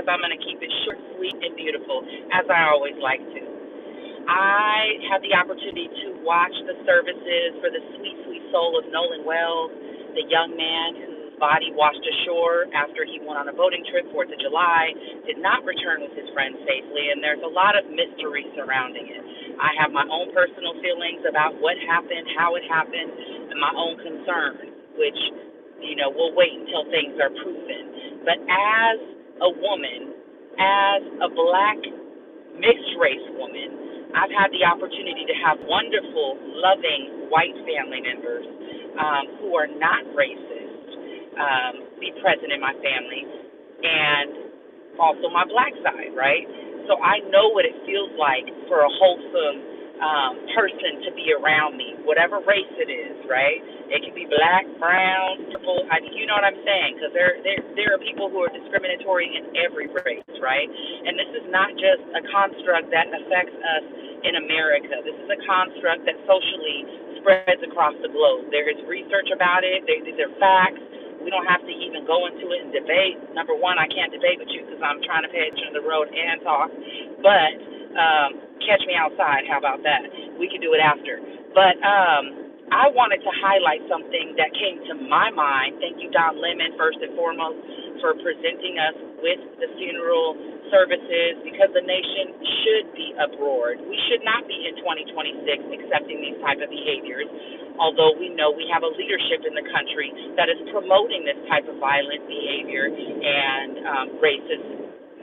because I'm going to keep it short, sweet, and beautiful, as I always like to. I had the opportunity to watch the services for the sweet, sweet soul of Nolan Wells, the young man whose body washed ashore after he went on a boating trip, 4th of July, did not return with his friends safely, and there's a lot of mystery surrounding it. I have my own personal feelings about what happened, how it happened, and my own concerns, which, we'll wait until things are proven. But as a woman, as a black mixed race woman, I've had the opportunity to have wonderful, loving white family members who are not racist be present in my family, and also my black side, right? So I know what it feels like for a wholesome person to be around me, whatever race it is, right? It can be black, brown, purple. You know what I'm saying? Because there are people who are discriminatory in every race, right? And this is not just a construct that affects us in America. This is a construct that socially spreads across the globe. There is research about it. These are facts. We don't have to even go into it and debate. Number one, I can't debate with you because I'm trying to pay attention to the road and talk. But catch me outside. How about that? We can do it after. But I wanted to highlight something that came to my mind. Thank you, Don Lemon, first and foremost, for presenting us with the funeral services, because the nation should be uproared. We should not be in 2026 accepting these type of behaviors, although we know we have a leadership in the country that is promoting this type of violent behavior and racist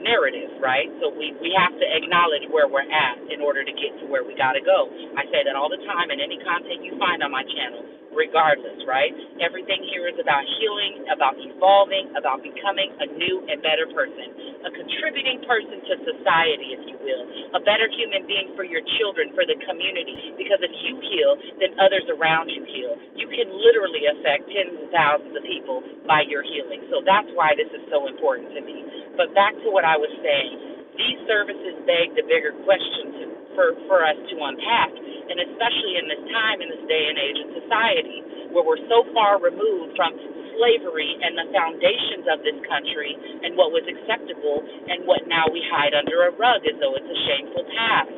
narrative, right? So we have to acknowledge where we're at in order to get to where we got to go. I say that all the time in any content you find on my channel, regardless, right? Everything here is about healing, about evolving, about becoming a new and better person, a contributing person to society, if you will, a better human being for your children, for the community, because if you heal, then others around you heal. You can literally affect tens of thousands of people by your healing. So that's why this is so important to me. But back to what I was saying, these services beg the bigger question for us to unpack, and especially in this time, in this day and age in society, where we're so far removed from slavery and the foundations of this country and what was acceptable and what now we hide under a rug as though it's a shameful past.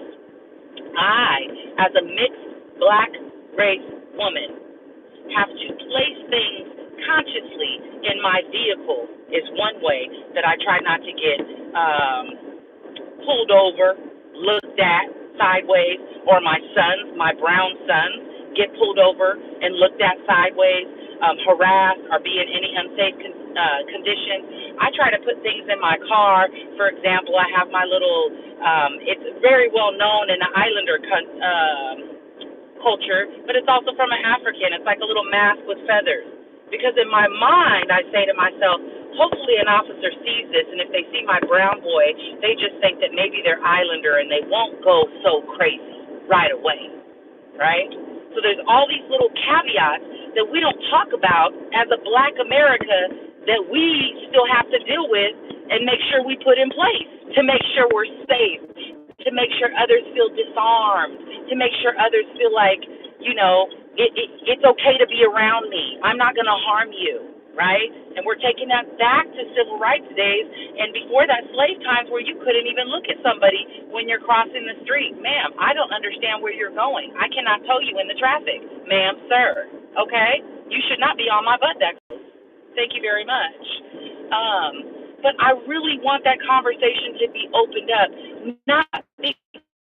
I, as a mixed black race woman, have to place things consciously in my vehicle is one way that I try not to get pulled over, looked at sideways, or my sons, my brown sons, get pulled over and looked at sideways, harassed, or be in any unsafe condition. I try to put things in my car. For example, I have my little, it's very well known in the Islander culture, but it's also from an African. It's like a little mask with feathers. Because in my mind, I say to myself, hopefully an officer sees this, and if they see my brown boy, they just think that maybe they're Islander and they won't go so crazy right away, right? So there's all these little caveats that we don't talk about as a black America that we still have to deal with and make sure we put in place to make sure we're safe, to make sure others feel disarmed, to make sure others feel like, it's okay to be around me. I'm not going to harm you, right? And we're taking that back to civil rights days and before that, slave times, where you couldn't even look at somebody when you're crossing the street. Ma'am, I don't understand where you're going. I cannot tow you in the traffic. Ma'am, sir, okay? You should not be on my butt that close. Thank you very much. But I really want that conversation to be opened up, not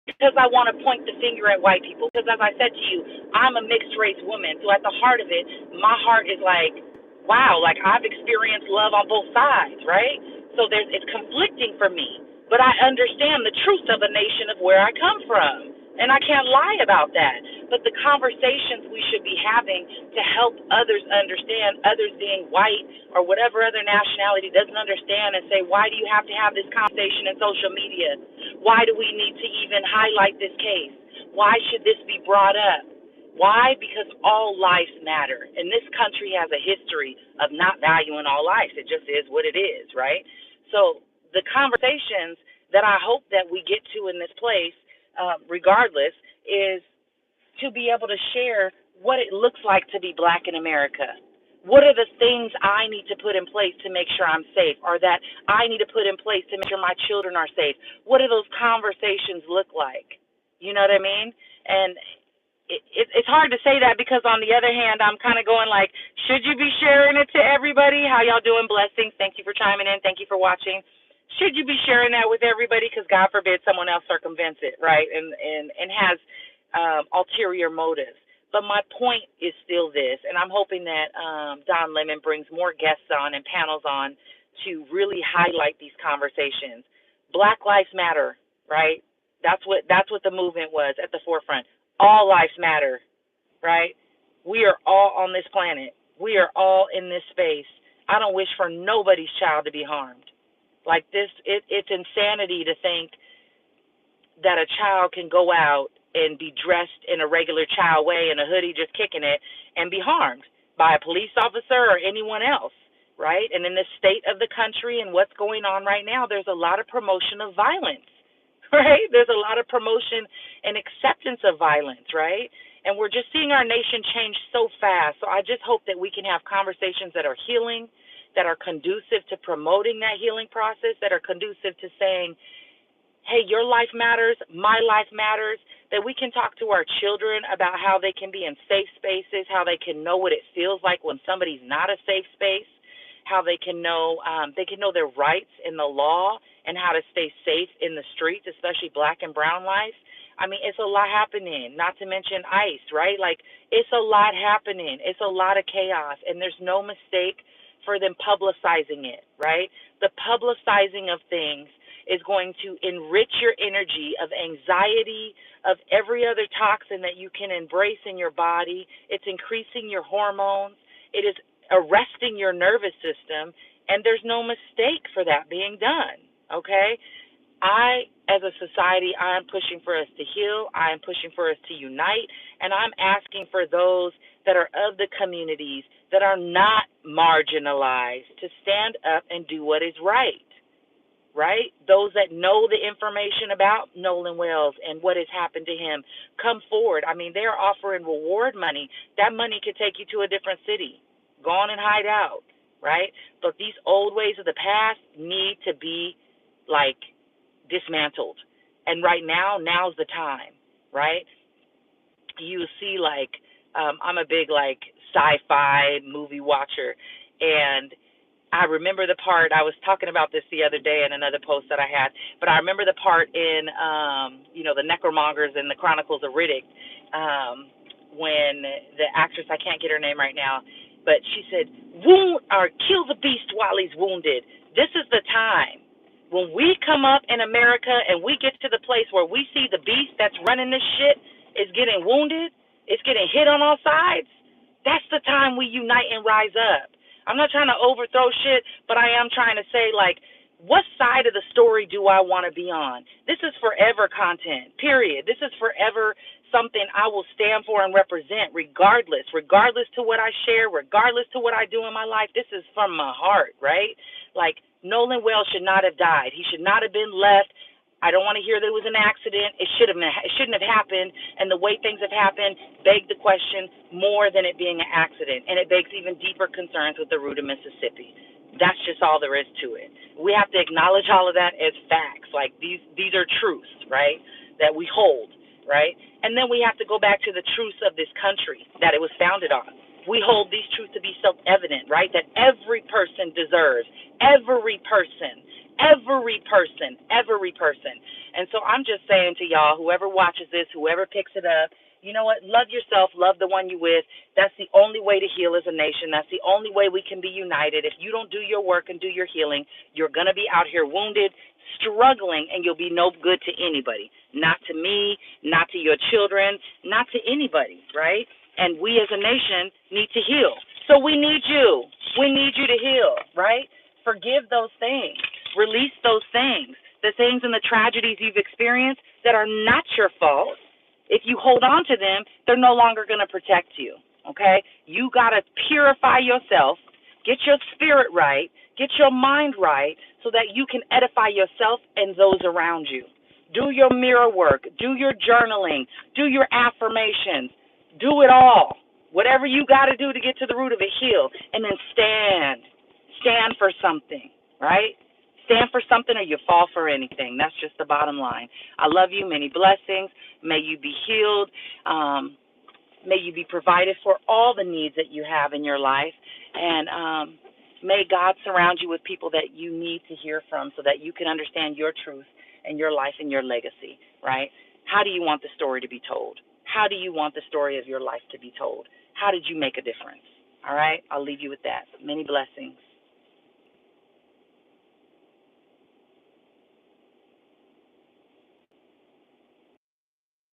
because I want to point the finger at white people. Because as I said to you, I'm a mixed race woman. So at the heart of it, my heart is like, wow, like I've experienced love on both sides, right? So it's conflicting for me. But I understand the truth of a nation of where I come from. And I can't lie about that. But the conversations we should be having to help others understand, others being white or whatever other nationality doesn't understand, and say, why do you have to have this conversation in social media? Why do we need to even highlight this case? Why should this be brought up? Why? Because all lives matter. And this country has a history of not valuing all lives. It just is what it is, right? So the conversations that I hope that we get to in this place, regardless, is to be able to share what it looks like to be black in America, What are the things I need to put in place to make sure I'm safe, or that I need to put in place to make sure my children are safe? What do those conversations look like? You know what I mean? And it's hard to say that, because on the other hand, I'm kind of going like, should you be sharing it to everybody? How y'all doing? Blessings. Thank you for chiming in. Thank you for watching. Should you be sharing that with everybody? Because God forbid someone else circumvents it, right? And has ulterior motives. But my point is still this, and I'm hoping that Don Lemon brings more guests on and panels on to really highlight these conversations. Black Lives Matter, right? That's what the movement was at the forefront. All lives matter, right? We are all on this planet. We are all in this space. I don't wish for nobody's child to be harmed. Like this, it's insanity to think that a child can go out and be dressed in a regular child way, in a hoodie, just kicking it, and be harmed by a police officer or anyone else, right? And in the state of the country and what's going on right now, there's a lot of promotion of violence, right? There's a lot of promotion and acceptance of violence, right? And we're just seeing our nation change so fast. So I just hope that we can have conversations that are healing, that are conducive to promoting that healing process, that are conducive to saying, hey, your life matters, my life matters, that we can talk to our children about how they can be in safe spaces, how they can know what it feels like when somebody's not a safe space, how they can know their rights in the law and how to stay safe in the streets, especially black and brown life. I mean, it's a lot happening, not to mention ICE, right? Like, it's a lot happening. It's a lot of chaos, and there's no mistake for them publicizing it, right? The publicizing of things is going to enrich your energy of anxiety, of every other toxin that you can embrace in your body. It's increasing your hormones. It is arresting your nervous system, and there's no mistake for that being done, okay? As a society, I am pushing for us to heal. I am pushing for us to unite, and I'm asking for those that are of the communities that are not marginalized to stand up and do what is right, right? Those that know the information about Nolan Wells and what has happened to him, come forward. I mean, they're offering reward money. That money could take you to a different city. Go on and hide out, right? But these old ways of the past need to be, like, dismantled. And right now, now's the time, right? You see, like, I'm a big, like, sci-fi movie watcher, and I remember the part, I was talking about this the other day in another post that I had, but I remember the part in, the Necromongers and the Chronicles of Riddick, when the actress, I can't get her name right now, but she said, wound or kill the beast while he's wounded. This is the time. When we come up in America and we get to the place where we see the beast that's running this shit is getting wounded, it's getting hit on all sides, that's the time we unite and rise up. I'm not trying to overthrow shit, but I am trying to say, like, what side of the story do I want to be on? This is forever content, period. This is forever something I will stand for and represent regardless to what I share, regardless to what I do in my life. This is from my heart, right? Like, Nolan Wells should not have died. He should not have been left. I don't want to hear that it was an accident. It shouldn't have happened. And the way things have happened beg the question more than it being an accident. And it begs even deeper concerns with the root of Mississippi. That's just all there is to it. We have to acknowledge all of that as facts. Like, these are truths, right, that we hold, right? And then we have to go back to the truths of this country that it was founded on. We hold these truths to be self-evident, right, that every person deserves, every person. And so I'm just saying to y'all, whoever watches this, whoever picks it up, you know what? Love yourself. Love the one you with. That's the only way to heal as a nation. That's the only way we can be united. If you don't do your work and do your healing, you're going to be out here wounded, struggling, and you'll be no good to anybody. Not to me, not to your children, not to anybody, right? And we as a nation need to heal. So we need you. We need you to heal, right? Forgive those things. Release those things. The things and the tragedies you've experienced that are not your fault. If you hold on to them, they're no longer going to protect you, okay? You got to purify yourself, get your spirit right, get your mind right, so that you can edify yourself and those around you. Do your mirror work. Do your journaling. Do your affirmations. Do it all. Whatever you got to do to get to the root of it, heal. And then stand. Stand for something, right? Stand for something or you fall for anything. That's just the bottom line. I love you. Many blessings. May you be healed. May you be provided for all the needs that you have in your life. And may God surround you with people that you need to hear from so that you can understand your truth and your life and your legacy, right? How do you want the story to be told? How do you want the story of your life to be told? How did you make a difference? All right? I'll leave you with that. Many blessings.